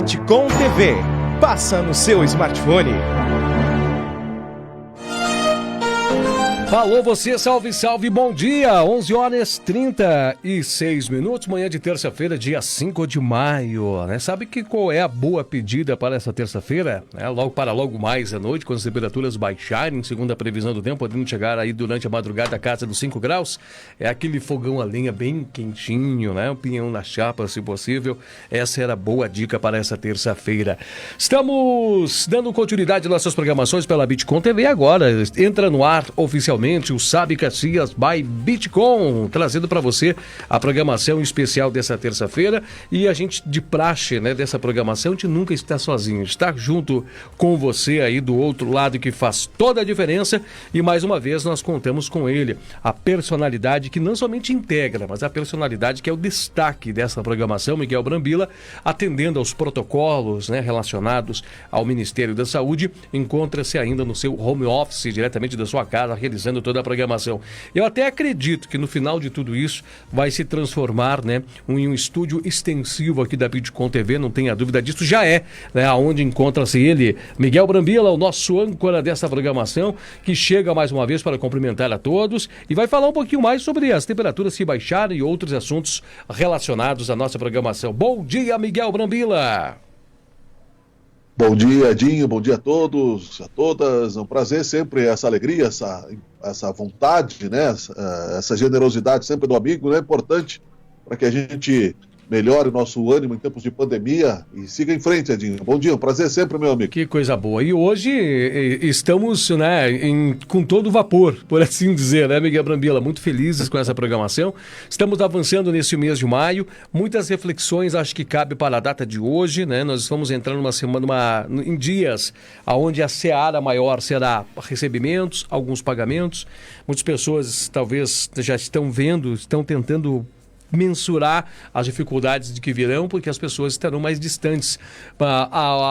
Bitcom TV. Passa no seu smartphone. Alô você, salve, salve, bom dia, 11h36, manhã de terça-feira, dia 5 de maio, né? Sabe qual é a boa pedida para essa terça-feira? Logo mais à noite, quando as temperaturas baixarem, segundo a previsão do tempo, podendo chegar aí durante a madrugada a casa dos 5 graus, é aquele fogão a lenha bem quentinho, né? Um pinhão na chapa, se possível. Essa era a boa dica para essa terça-feira. Estamos dando continuidade às nossas programações pela Bitcom TV agora, entra no ar oficialmente o Sabe Caxias by Bitcom, trazendo para você a programação especial dessa terça-feira. E a gente, de praxe, né, dessa programação, a gente nunca está sozinho, está junto com você aí do outro lado, que faz toda a diferença. E mais uma vez nós contamos com ele, a personalidade que não somente integra, mas a personalidade que é o destaque dessa programação, Miguel Brambila, atendendo aos protocolos, né, relacionados ao Ministério da Saúde. Encontra-se ainda no seu home office, diretamente da sua casa, realizando toda a programação. Eu até acredito que no final de tudo isso vai se transformar, né, em um estúdio extensivo aqui da Bitcom TV, não tenha dúvida disso, já é, né, onde encontra-se ele, Miguel Brambila, o nosso âncora dessa programação, que chega mais uma vez para cumprimentar a todos e vai falar um pouquinho mais sobre as temperaturas que baixaram e outros assuntos relacionados à nossa programação. Bom dia, Miguel Brambila! Bom dia, Edinho, bom dia a todos, a todas, é um prazer sempre, essa alegria, essa vontade, né, essa generosidade sempre do amigo, né, é importante para que a gente melhore o nosso ânimo em tempos de pandemia e siga em frente, Edinho. Bom dia, um prazer sempre, meu amigo. Que coisa boa. E hoje estamos, né, com todo vapor, por assim dizer, né, Miguel Brambila? Muito felizes com essa programação. Estamos avançando nesse mês de maio. Muitas reflexões acho que cabe para a data de hoje, né? Nós vamos entrar numa semana, em dias onde a seara maior será recebimentos, alguns pagamentos. Muitas pessoas talvez já estão vendo, estão tentando mensurar as dificuldades de que virão, porque as pessoas estarão mais distantes.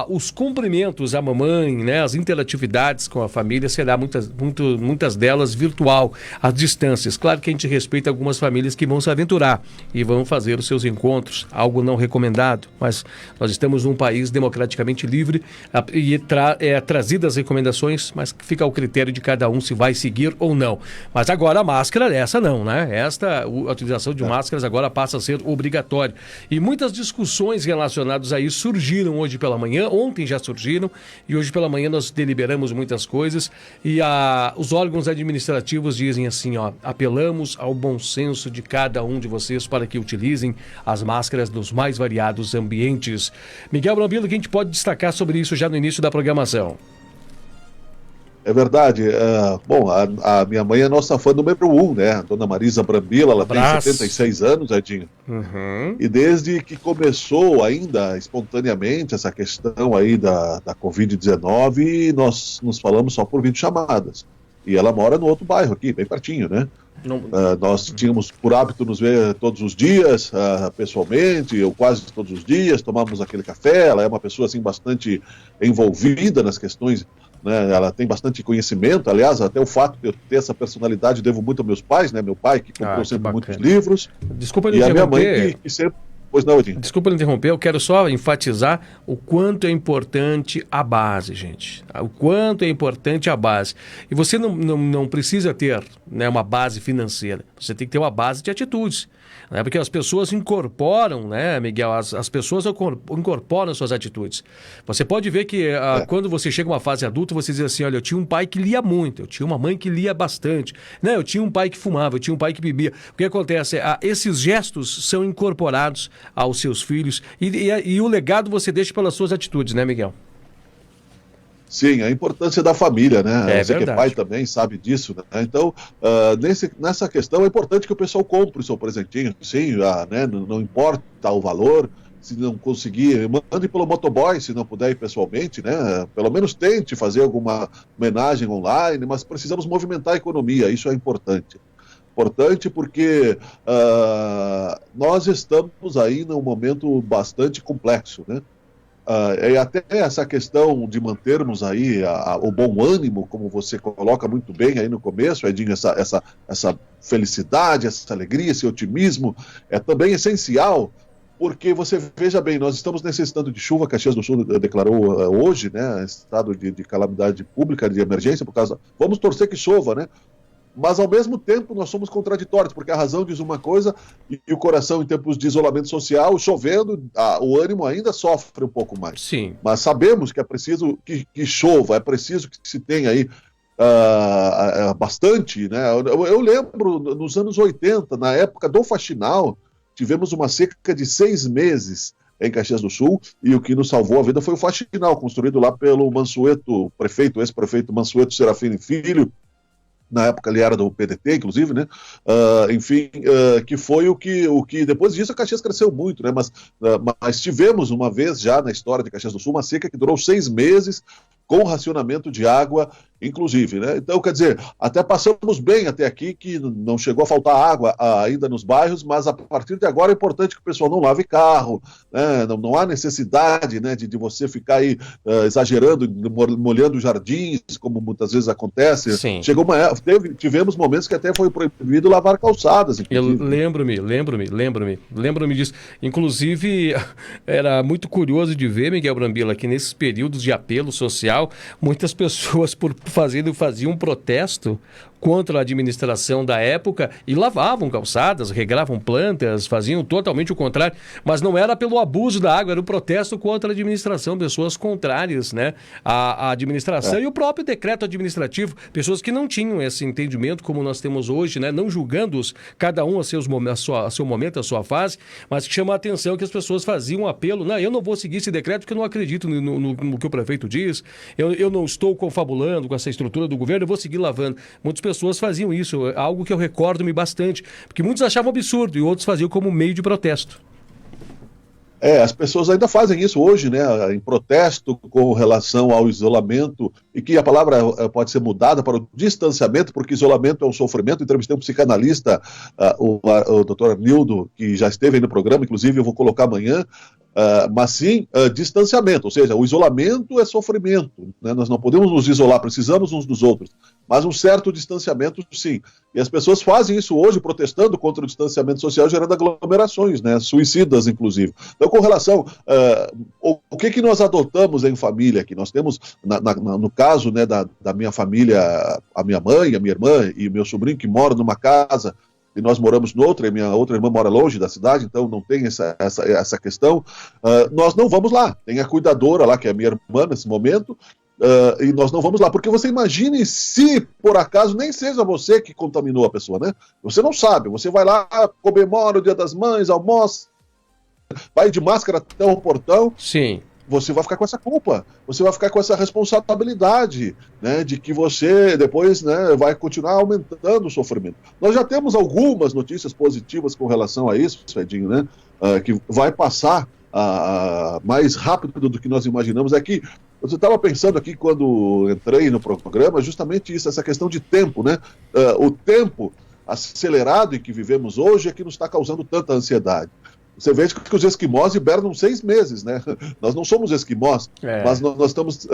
Os cumprimentos à mamãe, né, as interatividades com a família, será muitas delas virtual, às distâncias. Claro que a gente respeita algumas famílias que vão se aventurar e vão fazer os seus encontros, algo não recomendado, mas nós estamos num país democraticamente livre e trazidas as recomendações, mas fica ao critério de cada um se vai seguir ou não. Mas agora a máscara, essa não, né? A utilização de máscaras agora passa a ser obrigatório. E muitas discussões relacionadas a isso surgiram hoje pela manhã, ontem já surgiram, e hoje pela manhã nós deliberamos muitas coisas, e os órgãos administrativos dizem assim, apelamos ao bom senso de cada um de vocês para que utilizem as máscaras nos mais variados ambientes. Miguel Brambila, o que a gente pode destacar sobre isso já no início da programação? É verdade. Bom, a minha mãe é nossa fã número 1, né? A dona Marisa Brambila, ela tem 76 anos, Edinho. Uhum. E desde que começou ainda espontaneamente essa questão aí da Covid-19, nós nos falamos só por videochamadas. E ela mora no outro bairro aqui, bem pertinho, né? Nós tínhamos por hábito nos ver todos os dias, pessoalmente, ou quase todos os dias, tomávamos aquele café. Ela é uma pessoa assim, bastante envolvida nas questões, né? Ela tem bastante conhecimento, aliás, até o fato de eu ter essa personalidade devo muito aos meus pais, né? Meu pai que comprou sempre muitos livros. Desculpa e a minha mãe que sempre... Pois não, Edinho. Desculpa interromper, eu quero só enfatizar o quanto é importante a base, gente. O quanto é importante a base. E você não precisa ter, né, uma base financeira. Você tem que ter uma base de atitudes. Né? Porque as pessoas incorporam, né, Miguel? As pessoas incorporam suas atitudes. Você pode ver que quando você chega a uma fase adulta, você diz assim, olha, eu tinha um pai que lia muito, eu tinha uma mãe que lia bastante, né? Eu tinha um pai que fumava, eu tinha um pai que bebia. O que acontece? Esses gestos são incorporados aos seus filhos e o legado você deixa pelas suas atitudes, né, Miguel? Sim, a importância da família, né? Você verdade. que é pai também sabe disso, né? Então, nessa questão é importante que o pessoal compre o seu presentinho, sim, né? Não importa o valor, se não conseguir, mande pelo motoboy, se não puder ir pessoalmente, né? Pelo menos tente fazer alguma homenagem online, mas precisamos movimentar a economia, isso é importante. Importante porque nós estamos aí num momento bastante complexo, né? E até essa questão de mantermos aí o bom ânimo, como você coloca muito bem aí no começo, Edinho, essa felicidade, essa alegria, esse otimismo, é também essencial porque você veja bem, nós estamos necessitando de chuva, Caxias do Sul declarou hoje, né, estado de calamidade pública, de emergência, por causa, vamos torcer que chova, né, mas ao mesmo tempo nós somos contraditórios, porque a razão diz uma coisa e o coração em tempos de isolamento social, chovendo, o ânimo ainda sofre um pouco mais. Sim. Mas sabemos que é preciso que chova, é preciso que se tenha aí bastante, né? Eu lembro nos anos 80, na época do Faxinal, tivemos uma seca de 6 meses em Caxias do Sul, e o que nos salvou a vida foi o Faxinal, construído lá pelo Mansueto, ex-prefeito Mansueto Serafini Filho. Na época ele era do PDT, inclusive, né? Que foi o que depois disso a Caxias cresceu muito, né? Mas tivemos uma vez já na história de Caxias do Sul uma seca que durou 6 meses com racionamento de água, inclusive, né? Então, quer dizer, até passamos bem até aqui, que não chegou a faltar água ainda nos bairros, mas a partir de agora é importante que o pessoal não lave carro, né? Não há necessidade, né, de você ficar aí exagerando, molhando jardins, como muitas vezes acontece. Sim. Tivemos momentos que até foi proibido lavar calçadas. Inclusive. Eu lembro-me disso. Inclusive, era muito curioso de ver, Miguel Brambila, que nesses períodos de apelo social, muitas pessoas faziam um protesto contra a administração da época e lavavam calçadas, regravam plantas, faziam totalmente o contrário, mas não era pelo abuso da água, era um protesto contra a administração, pessoas contrárias, né, à administração e o próprio decreto administrativo, pessoas que não tinham esse entendimento como nós temos hoje, né, não julgando-os, cada um a seu momento, a sua fase, mas que chama a atenção que as pessoas faziam um apelo, não, eu não vou seguir esse decreto porque eu não acredito no que o prefeito diz, eu não estou confabulando com essa estrutura do governo, eu vou seguir lavando. Muitas pessoas faziam isso, algo que eu recordo-me bastante, porque muitos achavam absurdo e outros faziam como meio de protesto. As pessoas ainda fazem isso hoje, né, em protesto com relação ao isolamento, e que a palavra pode ser mudada para o distanciamento, porque isolamento é um sofrimento. Entrevistei um psicanalista, o Dr. Arnildo, que já esteve aí no programa, inclusive eu vou colocar amanhã, mas sim distanciamento, ou seja, o isolamento é sofrimento, né? Nós não podemos nos isolar, precisamos uns dos outros, mas um certo distanciamento sim, e as pessoas fazem isso hoje protestando contra o distanciamento social, gerando aglomerações, né? Suicidas inclusive. Então, com relação o que nós adotamos em família aqui, nós temos no caso, né, da minha família, a minha mãe, a minha irmã e o meu sobrinho que moram numa casa e nós moramos noutra, e minha outra irmã mora longe da cidade, então não tem essa questão. Nós não vamos lá, tem a cuidadora lá, que é a minha irmã nesse momento, e nós não vamos lá, porque você imagine se, por acaso, nem seja você que contaminou a pessoa, né? Você não sabe, você vai lá, comemora o Dia das Mães, almoça, vai de máscara até o portão. Sim. Você vai ficar com essa culpa, você vai ficar com essa responsabilidade, né, de que você depois, né, vai continuar aumentando o sofrimento. Nós já temos algumas notícias positivas com relação a isso, Edinho, né, que vai passar mais rápido do que nós imaginamos. É que eu estava pensando aqui quando entrei no programa, justamente isso, essa questão de tempo, né, o tempo acelerado em que vivemos hoje é que nos está causando tanta ansiedade. Você vê que os esquimós hibernam 6 meses, né? Nós não somos esquimós, mas nós estamos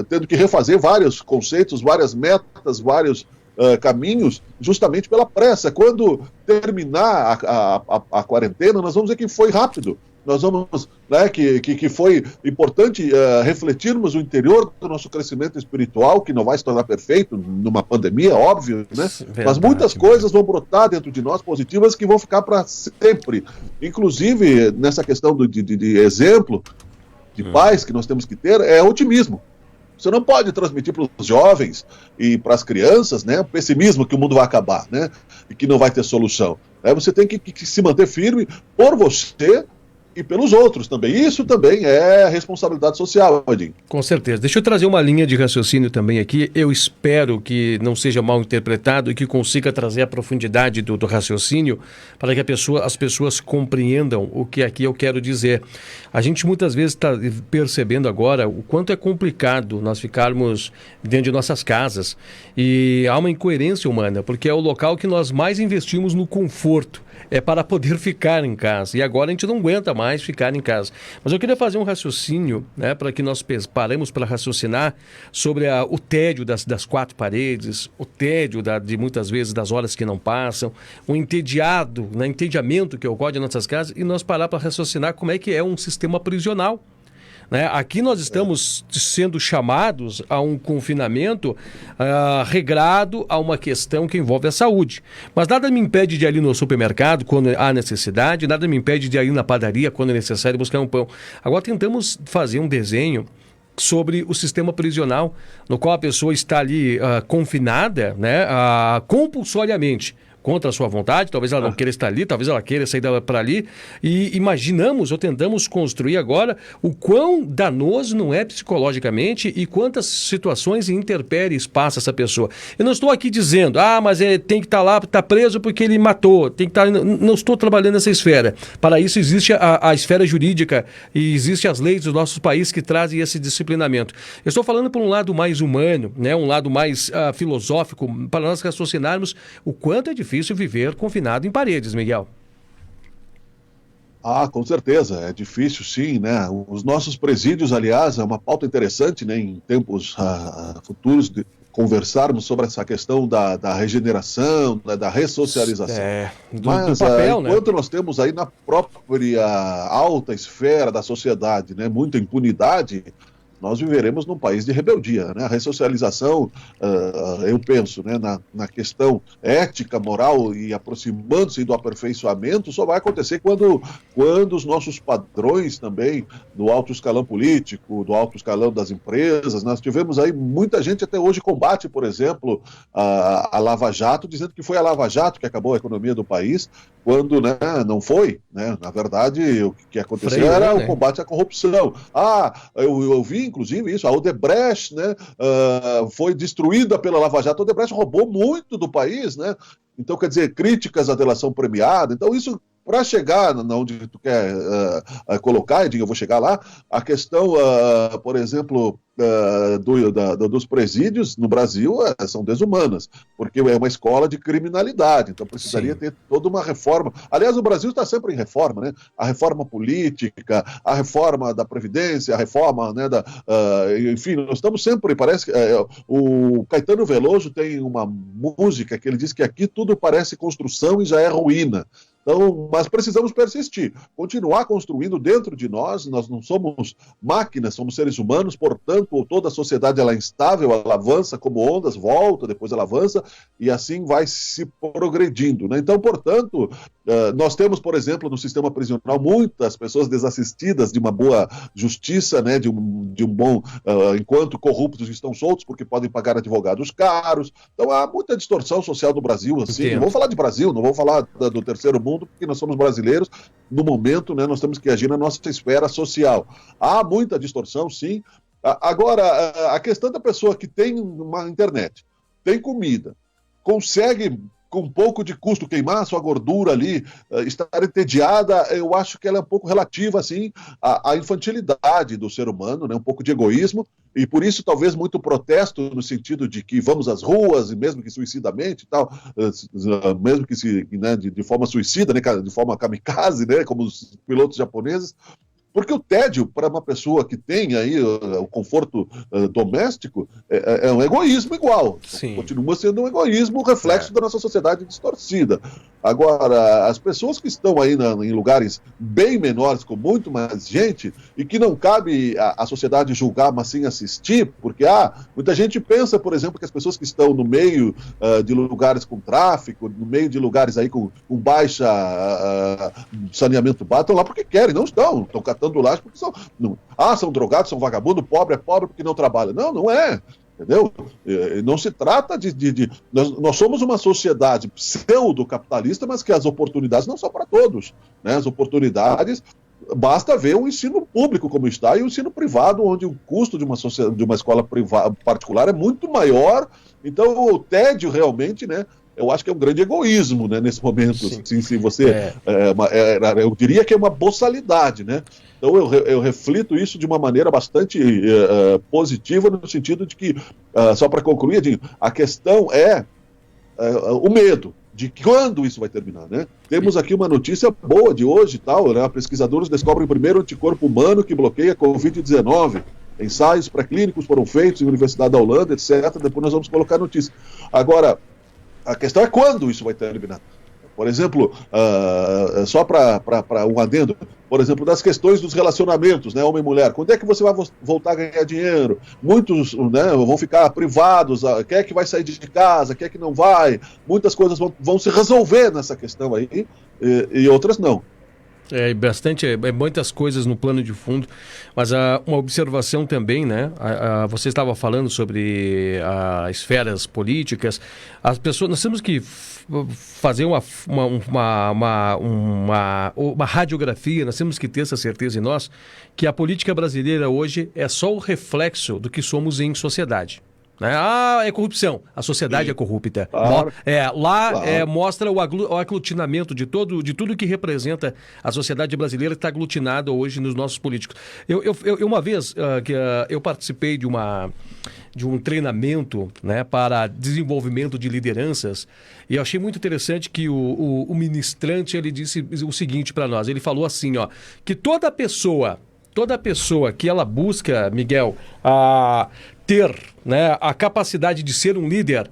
tendo que refazer vários conceitos, várias metas, vários caminhos, justamente pela pressa. Quando terminar a quarentena, nós vamos ver que foi rápido. Nós vamos, né, que foi importante refletirmos o interior do nosso crescimento espiritual, que não vai se tornar perfeito numa pandemia, óbvio, né? Verdade, mas muitas coisas vão brotar dentro de nós positivas que vão ficar para sempre. Inclusive, nessa questão de exemplo de pais que nós temos que ter, é otimismo. Você não pode transmitir para os jovens e para as crianças, né, o pessimismo que o mundo vai acabar, né, e que não vai ter solução. Você tem que se manter firme por você e pelos outros também. Isso também é responsabilidade social, Edinho. Com certeza. Deixa eu trazer uma linha de raciocínio também aqui. Eu espero que não seja mal interpretado e que consiga trazer a profundidade do raciocínio para que as pessoas compreendam o que aqui eu quero dizer. A gente muitas vezes está percebendo agora o quanto é complicado nós ficarmos dentro de nossas casas, e há uma incoerência humana, porque é o local que nós mais investimos no conforto, é para poder ficar em casa, e agora a gente não aguenta mais mais ficar em casa. Mas eu queria fazer um raciocínio, né, para que nós paremos para raciocinar sobre o tédio das quatro paredes, o tédio de muitas vezes das horas que não passam, o entediamento que ocorre nas nossas casas, e nós parar para raciocinar como é que é um sistema prisional. Né? Aqui nós estamos sendo chamados a um confinamento regrado a uma questão que envolve a saúde. Mas nada me impede de ir ali no supermercado quando há necessidade, nada me impede de ir ali na padaria quando é necessário buscar um pão. Agora tentamos fazer um desenho sobre o sistema prisional, no qual a pessoa está ali confinada, né, compulsoriamente, contra a sua vontade, talvez ela não queira estar ali, talvez ela queira sair para ali, e imaginamos ou tentamos construir agora o quão danoso não é psicologicamente e quantas situações intempéries passa essa pessoa. Eu não estou aqui dizendo, mas tem que estar lá, está preso porque ele matou, tem que estar... Não estou trabalhando nessa esfera. Para isso existe a esfera jurídica e existem as leis do nosso país que trazem esse disciplinamento. Eu estou falando por um lado mais humano, né, um lado mais filosófico, para nós raciocinarmos o quanto é difícil viver confinado em paredes, Miguel. Com certeza, é difícil sim, né? Os nossos presídios, aliás, é uma pauta interessante, né, em tempos futuros, de conversarmos sobre essa questão da regeneração, da ressocialização. Do papel, enquanto né? nós temos aí na própria alta esfera da sociedade, né, muita impunidade, nós viveremos num país de rebeldia, né? A ressocialização, eu penso, né, na questão ética, moral e aproximando-se do aperfeiçoamento, só vai acontecer quando os nossos padrões também do alto escalão político, do alto escalão das empresas, nós tivemos aí muita gente até hoje combate, por exemplo, a Lava Jato, dizendo que foi a Lava Jato que acabou a economia do país, quando, né, não foi, né? Na verdade, o que aconteceu era o combate à corrupção. Eu vi, inclusive, isso, a Odebrecht, né, foi destruída pela Lava Jato. A Odebrecht roubou muito do país, né? Então, quer dizer, críticas à delação premiada. Então, isso, para chegar onde tu quer colocar, Edinho, eu vou chegar lá, a questão, por exemplo, dos presídios no Brasil são desumanas, porque é uma escola de criminalidade, então precisaria ter toda uma reforma. Aliás, o Brasil está sempre em reforma, né? A reforma política, a reforma da Previdência, a reforma, né, enfim, nós estamos sempre, parece que o Caetano Veloso tem uma música que ele diz que aqui tudo parece construção e já é ruína. Então, mas precisamos persistir, continuar construindo dentro de nós não somos máquinas, somos seres humanos, portanto, toda a sociedade ela é instável, ela avança como ondas, volta, depois ela avança, e assim vai se progredindo, né? Então, portanto, nós temos, por exemplo, no sistema prisional, muitas pessoas desassistidas de uma boa justiça, né, de um bom, enquanto corruptos estão soltos, porque podem pagar advogados caros. Então, há muita distorção social no Brasil, assim, não vou falar de Brasil, não vou falar do terceiro mundo, porque nós somos brasileiros, no momento, né, nós temos que agir na nossa esfera social. Há muita distorção, sim. Agora, a questão da pessoa que tem uma internet, tem comida, consegue com um pouco de custo queimar a sua gordura ali, estar entediada, eu acho que ela é um pouco relativa, assim, à infantilidade do ser humano, né, um pouco de egoísmo, e por isso talvez muito protesto no sentido de que vamos às ruas, e mesmo que suicidamente e tal, mesmo que né, de forma suicida, né, de forma kamikaze, né, como os pilotos japoneses, porque o tédio, para uma pessoa que tem aí o conforto doméstico, é um egoísmo igual. Sim. Continua sendo um egoísmo, reflexo da nossa sociedade distorcida. Agora, as pessoas que estão aí em lugares bem menores, com muito mais gente, e que não cabe a sociedade julgar, mas sim assistir, porque muita gente pensa, por exemplo, que as pessoas que estão no meio de lugares com tráfico, no meio de lugares aí com baixa saneamento básico, estão lá porque querem, não estão catando lá porque são drogados, são vagabundos, pobre é pobre porque não trabalha. Não é. Entendeu? Não se trata nós somos uma sociedade pseudo-capitalista, mas que as oportunidades não são para todos, né? As oportunidades, basta ver o ensino público como está e o ensino privado, onde o custo de uma escola particular é muito maior. Então o tédio realmente, né, eu acho que é um grande egoísmo, né, nesse momento. Se você, eu diria que é uma boçalidade, né? Então eu reflito isso de uma maneira bastante positiva, no sentido de que, só para concluir, Edinho, a questão é o medo. de quando isso vai terminar, né? Temos aqui uma notícia boa de hoje e tal, né? Pesquisadores descobrem o primeiro anticorpo humano que bloqueia a Covid-19. Ensaios pré-clínicos foram feitos em Universidade da Holanda, etc. Depois nós vamos colocar a notícia. Agora, a questão é quando isso vai terminar. Por exemplo, só para um adendo, por exemplo, das questões dos relacionamentos, né, homem e mulher. Quando é que você vai voltar a ganhar dinheiro? Muitos, né, vão ficar privados, quem é que vai sair de casa, quem é que não vai? Muitas coisas vão se resolver nessa questão aí, e outras não. Muitas coisas no plano de fundo, mas uma observação também, né? Você estava falando sobre as esferas políticas, as pessoas, nós temos que fazer uma radiografia, nós temos que ter essa certeza em nós, que a política brasileira hoje é só o reflexo do que somos em sociedade. É corrupção. A sociedade é corrupta. Claro. Mostra o aglutinamento de tudo que representa a sociedade brasileira que está aglutinada hoje nos nossos políticos. Uma vez eu participei de um treinamento, né, para desenvolvimento de lideranças, e eu achei muito interessante que o ministrante ele disse o seguinte para nós. Ele falou assim, que toda pessoa que ela busca, Miguel, ter, né, a capacidade de ser um líder,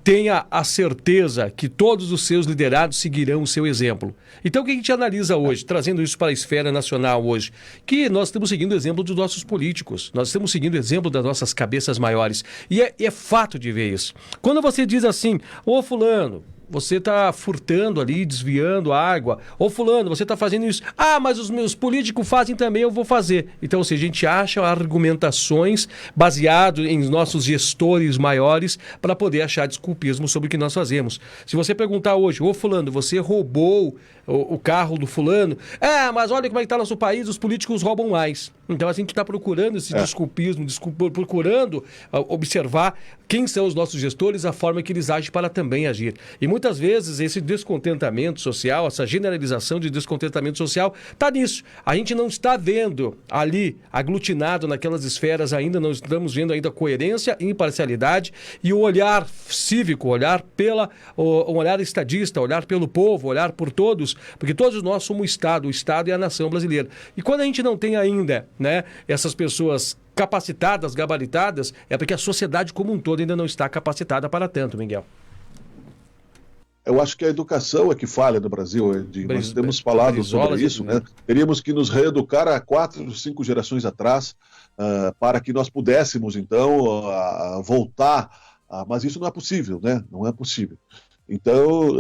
tenha a certeza que todos os seus liderados seguirão o seu exemplo. Então, o que a gente analisa hoje, trazendo isso para a esfera nacional hoje? Que nós estamos seguindo o exemplo dos nossos políticos, nós estamos seguindo o exemplo das nossas cabeças maiores. E é fato de ver isso. Quando você diz assim, ô fulano, você está furtando ali, desviando água. Ô fulano, você está fazendo isso. Mas os meus políticos fazem também, eu vou fazer. Então, a gente acha argumentações baseadas em nossos gestores maiores para poder achar desculpismo sobre o que nós fazemos. Se você perguntar hoje, ô fulano, você roubou o carro do fulano? Mas olha como é que está nosso país, os políticos roubam mais. Então, a gente está procurando esse desculpismo, procurando observar quem são os nossos gestores, a forma que eles agem para também agir. E muitas vezes esse descontentamento social, essa generalização de descontentamento social, está nisso. A gente não está vendo ali, aglutinado naquelas esferas ainda, não estamos vendo ainda coerência, imparcialidade e o olhar cívico, um olhar estadista, olhar pelo povo, olhar por todos, porque todos nós somos o Estado e a nação brasileira. E quando a gente não tem ainda, né, essas pessoas capacitadas, gabaritadas, é porque a sociedade como um todo ainda não está capacitada para tanto, Miguel. Eu acho que a educação é que falha no Brasil, Edinho. Nós temos falado sobre isso, né? Teríamos que nos reeducar há 4, 5 gerações atrás para que nós pudéssemos, então, voltar. Mas isso não é possível, né? Não é possível. Então,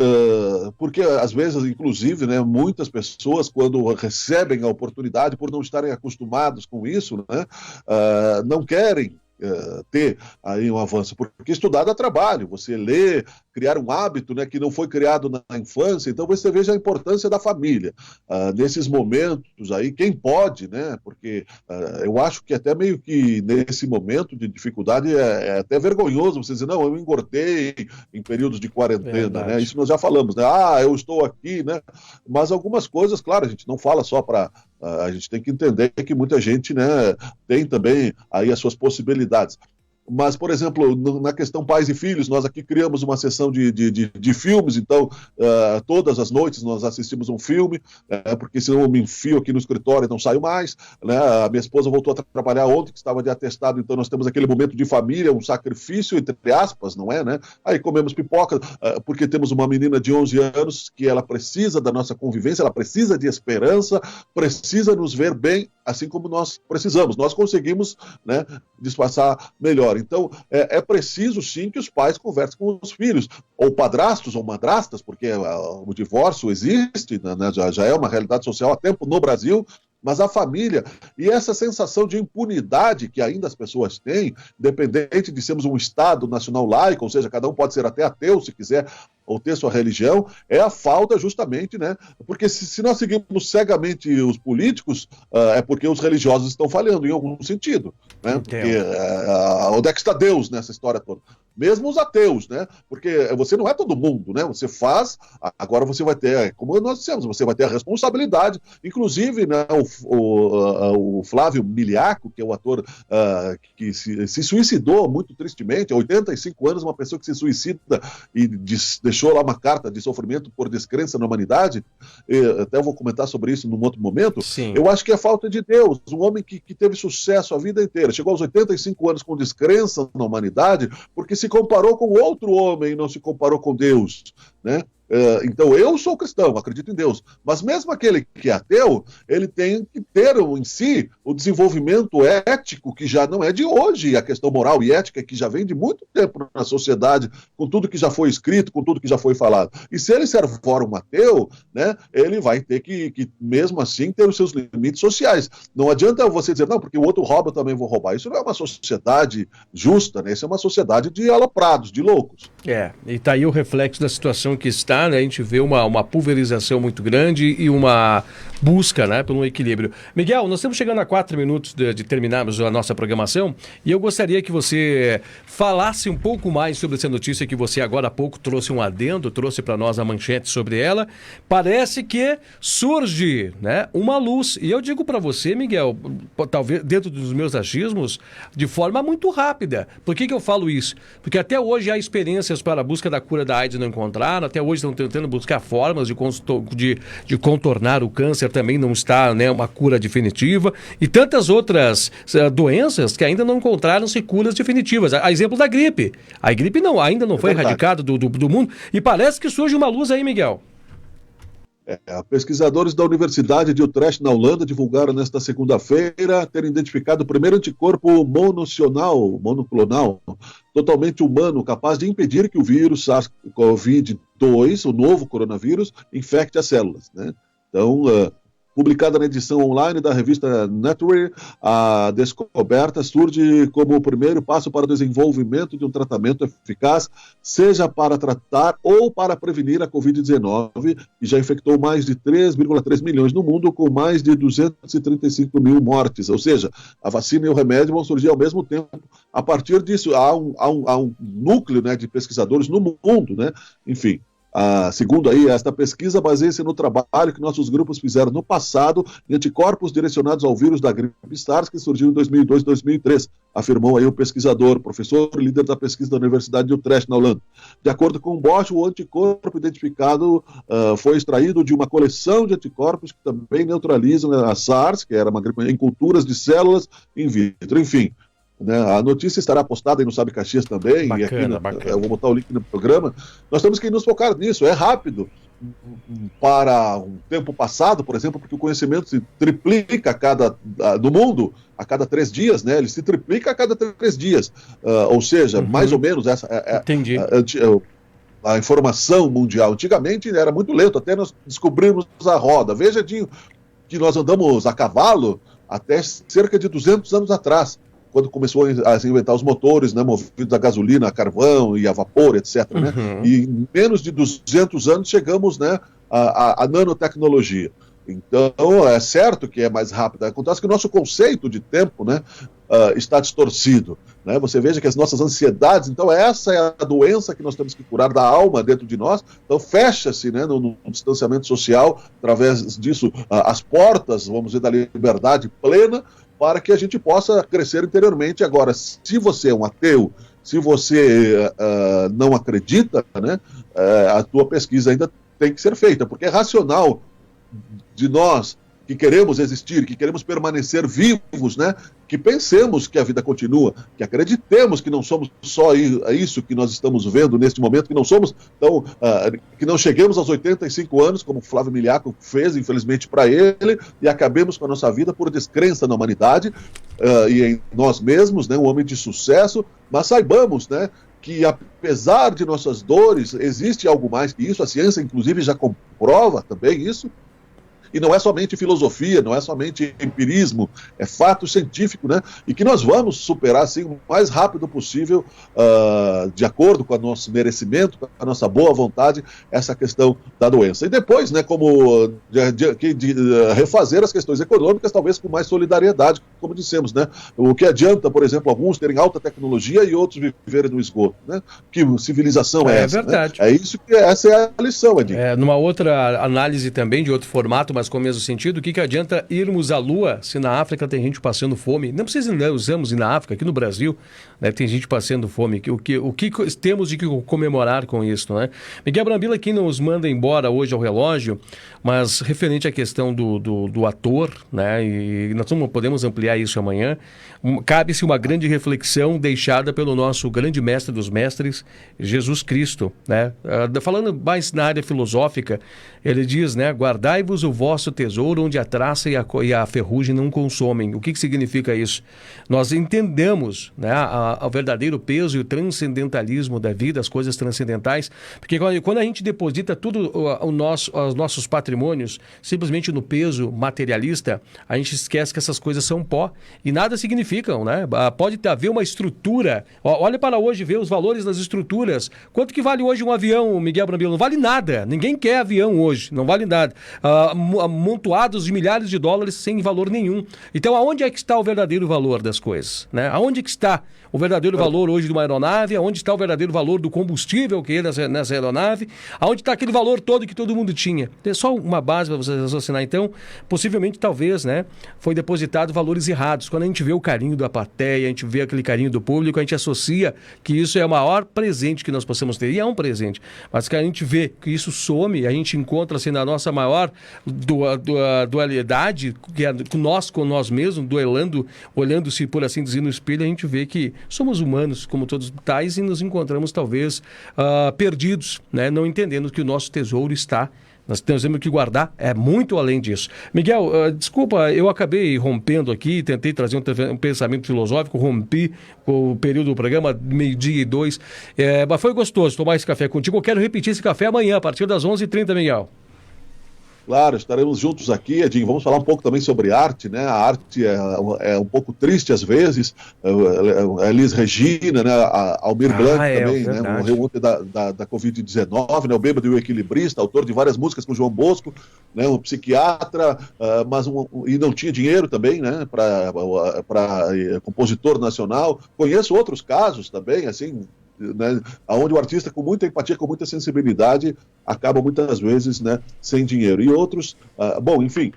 porque às vezes, inclusive, né, muitas pessoas, quando recebem a oportunidade, por não estarem acostumados com isso, né, não querem ter aí um avanço, porque estudar dá trabalho, você lê, criar um hábito, né, que não foi criado na infância, então você veja a importância da família. Nesses momentos aí, quem pode, né, porque eu acho que até meio que nesse momento de dificuldade é até vergonhoso você dizer, não, eu engordei em períodos de quarentena, né, isso nós já falamos, né, eu estou aqui, né, mas algumas coisas, claro, a gente não fala só para... a gente tem que entender que muita gente, né, tem também aí as suas possibilidades. Mas, por exemplo, na questão pais e filhos, nós aqui criamos uma sessão de filmes, então todas as noites nós assistimos um filme, porque senão eu me enfio aqui no escritório e não saio mais, né? A minha esposa voltou a trabalhar ontem, que estava de atestado, então nós temos aquele momento de família, um sacrifício, entre aspas, não é, né? Aí comemos pipoca, porque temos uma menina de 11 anos que ela precisa da nossa convivência, ela precisa de esperança, precisa nos ver bem, assim como nós precisamos. Nós conseguimos, né, disfarçar melhor. Então, é preciso, sim, que os pais conversem com os filhos, ou padrastos ou madrastas, porque o divórcio existe, né, já é uma realidade social há tempo no Brasil, mas a família e essa sensação de impunidade que ainda as pessoas têm, independente de sermos um Estado nacional laico, ou seja, cada um pode ser até ateu se quiser, ou ter sua religião, é a falta justamente, né? Porque se nós seguimos cegamente os políticos, é porque os religiosos estão falhando em algum sentido, né? Porque onde é que está Deus nessa história toda? mesmo os ateus, né? Porque você não é todo mundo, né? Você faz, agora você vai ter, como nós dissemos, você vai ter a responsabilidade, inclusive, né, o Flávio Miliaco, que é o ator que se suicidou muito tristemente, 85 anos, uma pessoa que se suicida e deixou lá uma carta de sofrimento por descrença na humanidade, até eu vou comentar sobre isso num outro momento. Sim. Eu acho que é falta de Deus, um homem que teve sucesso a vida inteira, chegou aos 85 anos com descrença na humanidade, porque se comparou com outro homem e não se comparou com Deus, né? Então, eu sou cristão, acredito em Deus, mas mesmo aquele que é ateu, ele tem que ter em si o desenvolvimento ético, que já não é de hoje, a questão moral e ética que já vem de muito tempo na sociedade, com tudo que já foi escrito, com tudo que já foi falado. E se ele se for um ateu, né, ele vai ter que, mesmo assim, ter os seus limites sociais. Não adianta você dizer, não, porque o outro rouba, eu também vou roubar. Isso não é uma sociedade justa, né? Isso é uma sociedade de aloprados, de loucos. E tá aí o reflexo da situação que está, né? A gente vê uma pulverização muito grande e uma busca, né, por um equilíbrio. Miguel, nós estamos chegando a 4 minutos de terminarmos a nossa programação e eu gostaria que você falasse um pouco mais sobre essa notícia que você agora há pouco trouxe um adendo, trouxe para nós a manchete sobre ela. Parece que surge, né, uma luz. E eu digo para você, Miguel, talvez dentro dos meus achismos, de forma muito rápida. Por que eu falo isso? Porque até hoje há experiências para a busca da cura da AIDS não encontraram, até hoje estão tentando buscar formas de contornar o câncer, também não está, né, uma cura definitiva, e tantas outras doenças que ainda não encontraram-se curas definitivas. A exemplo da gripe. A gripe ainda não foi erradicada do mundo, e parece que surge uma luz aí, Miguel. Pesquisadores da Universidade de Utrecht, na Holanda, divulgaram nesta segunda-feira ter identificado o primeiro anticorpo monoclonal, totalmente humano, capaz de impedir que o vírus SARS-CoV-2, o novo coronavírus, infecte as células, né? Então, publicada na edição online da revista Nature, a descoberta surge como o primeiro passo para o desenvolvimento de um tratamento eficaz, seja para tratar ou para prevenir a Covid-19, que já infectou mais de 3,3 milhões no mundo, com mais de 235 mil mortes. Ou seja, a vacina e o remédio vão surgir ao mesmo tempo. A partir disso, há um núcleo, né, de pesquisadores no mundo, né? Enfim. Segundo aí, esta pesquisa baseia-se no trabalho que nossos grupos fizeram no passado em anticorpos direcionados ao vírus da gripe SARS, que surgiu em 2002 e 2003, afirmou aí o pesquisador, professor e líder da pesquisa da Universidade de Utrecht, na Holanda. De acordo com o Bosch, o anticorpo identificado foi extraído de uma coleção de anticorpos que também neutralizam a SARS, que era uma gripe, em culturas de células in vitro. Enfim, né, a notícia estará postada aí no Sabe Caxias também, bacana, e aqui eu vou botar o link no programa. Nós temos que nos focar nisso, é rápido. Para um tempo passado, por exemplo, porque o conhecimento se triplica no mundo a cada 3 dias, né? Ele se triplica a cada 3 dias. Ou seja, mais ou menos essa Entendi. A informação mundial. Antigamente era muito lento, até nós descobrimos a roda. Veja, Dinho, que nós andamos a cavalo até cerca de 200 anos atrás, quando começou a se inventar os motores, né, movidos a gasolina, a carvão e a vapor, etc. Né? E em menos de 200 anos chegamos, né, à nanotecnologia. Então, é certo que é mais rápido. Acontece que o nosso conceito de tempo, né, está distorcido. Né? Você veja que as nossas ansiedades, então essa é a doença que nós temos que curar da alma dentro de nós. Então fecha-se, né, no distanciamento social, através disso, as portas, vamos dizer, da liberdade plena, para que a gente possa crescer interiormente. Agora, se você é um ateu, se você não acredita, né, a tua pesquisa ainda tem que ser feita, porque é racional de nós que queremos existir, que queremos permanecer vivos, né, que pensemos que a vida continua, que acreditemos que não somos só isso que nós estamos vendo neste momento, que não somos, então, que não cheguemos aos 85 anos, como Flávio Miliaco fez, infelizmente, para ele, e acabemos com a nossa vida por descrença na humanidade e em nós mesmos, né, um homem de sucesso, mas saibamos, né, que apesar de nossas dores, existe algo mais que isso, a ciência, inclusive, já comprova também isso, E não é somente filosofia, não é somente empirismo, é fato científico, né? E que nós vamos superar, assim, o mais rápido possível, de acordo com o nosso merecimento, com a nossa boa vontade, essa questão da doença. E depois, né, como refazer as questões econômicas, talvez com mais solidariedade, como dissemos, né? O que adianta, por exemplo, alguns terem alta tecnologia e outros viverem no esgoto, né? Que civilização é essa? É verdade. Né? É isso que essa é a lição, Edinho. Numa outra análise também, de outro formato, mas com o mesmo sentido, o que adianta irmos à Lua se na África tem gente passando fome? Não precisamos ir na África, aqui no Brasil, né, tem gente passando fome. O que temos de comemorar com isso, né? Miguel Brambila aqui nos manda embora hoje ao relógio, mas referente à questão do ator, né, e nós podemos ampliar isso amanhã, cabe-se uma grande reflexão deixada pelo nosso grande mestre dos mestres, Jesus Cristo, né? Falando mais na área filosófica, ele diz, né, guardai-vos o vosso tesouro onde a traça e a ferrugem não consomem. O que significa isso? Nós entendemos, né, o verdadeiro peso e o transcendentalismo da vida, as coisas transcendentais, porque quando a gente deposita tudo os nossos patrimônios simplesmente no peso materialista, a gente esquece que essas coisas são pó e nada significam, né? Pode haver uma estrutura. Olha para hoje, vê os valores das estruturas. Quanto que vale hoje um avião, Miguel Brambila? Não vale nada. Ninguém quer avião hoje, não vale nada. Amontoados de milhares de dólares sem valor nenhum. Então, aonde é que está o verdadeiro valor das coisas, né? Aonde que está o verdadeiro valor hoje de uma aeronave? Aonde está o verdadeiro valor do combustível que é nessa aeronave? Aonde está aquele valor todo que todo mundo tinha? É só uma base para você raciocinar. Então, possivelmente, talvez, né, foi depositado valores errados. Quando a gente vê o carinho da plateia, a gente vê aquele carinho do público, a gente associa que isso é o maior presente que nós possamos ter. E é um presente. Mas que a gente vê que isso some, a gente encontra assim, na nossa maior dualidade, que é com nós mesmos, olhando-se, por assim dizer, no espelho, a gente vê que somos humanos, como todos tais, e nos encontramos, talvez, perdidos, né? Não entendendo que o nosso tesouro está. Nós temos que guardar, é muito além disso. Miguel, desculpa, eu acabei rompendo aqui, tentei trazer um pensamento filosófico, rompi o período do programa, 12:02, mas foi gostoso tomar esse café contigo. Eu quero repetir esse café amanhã, a partir das 11h30, Miguel. Claro, estaremos juntos aqui, Edinho. Vamos falar um pouco também sobre arte, né? A arte é um pouco triste às vezes. A Elis Regina, né? A Almir Blanc também, né? Morreu ontem da Covid-19, né? O Bêbado e o Equilibrista, autor de várias músicas com João Bosco, né? Um psiquiatra, e não tinha dinheiro também, né? Para compositor nacional. Conheço outros casos também, assim, né, onde o artista, com muita empatia, com muita sensibilidade, acaba muitas vezes, né, sem dinheiro. E outros, bom, enfim,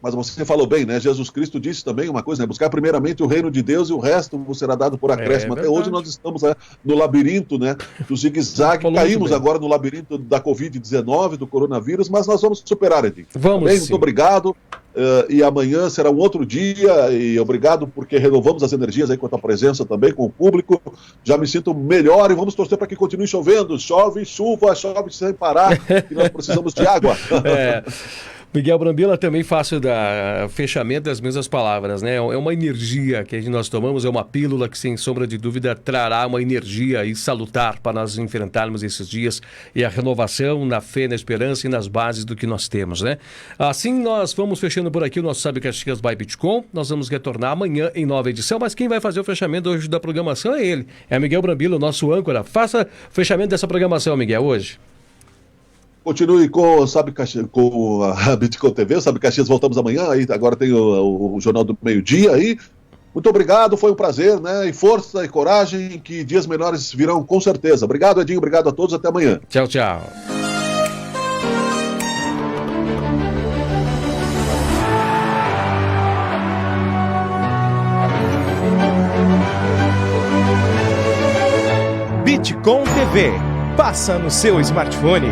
mas você falou bem, né? Jesus Cristo disse também uma coisa, né? Buscar primeiramente o reino de Deus e o resto vos será dado por acréscimo. Até hoje nós estamos, né, no labirinto, né, do zigue-zague. Caímos agora no labirinto da Covid-19, do coronavírus, mas nós vamos superar, Edinho. Vamos, bem, muito obrigado. E amanhã será um outro dia, e obrigado porque renovamos as energias aí com a tua presença também, com o público. Já me sinto melhor e vamos torcer para que continue chovendo. Chove sem parar, e nós precisamos de água. Miguel Brambila, também faço da fechamento das mesmas palavras, né? É uma energia que nós tomamos, é uma pílula que, sem sombra de dúvida, trará uma energia e salutar para nós enfrentarmos esses dias e a renovação na fé, na esperança e nas bases do que nós temos, né? Assim, nós vamos fechando por aqui o nosso Sabe Caxias by Bitcom. Nós vamos retornar amanhã em nova edição, mas quem vai fazer o fechamento hoje da programação é ele. É Miguel Brambila, o nosso âncora. Faça o fechamento dessa programação, Miguel, hoje. Continue com a Bitcom TV, o Sabe Caxias, voltamos amanhã, aí agora tem o Jornal do Meio-Dia aí. Muito obrigado, foi um prazer, né? E força e coragem, que dias melhores virão com certeza. Obrigado, Edinho, obrigado a todos, até amanhã. Tchau, tchau. Bitcom TV, passa no seu smartphone.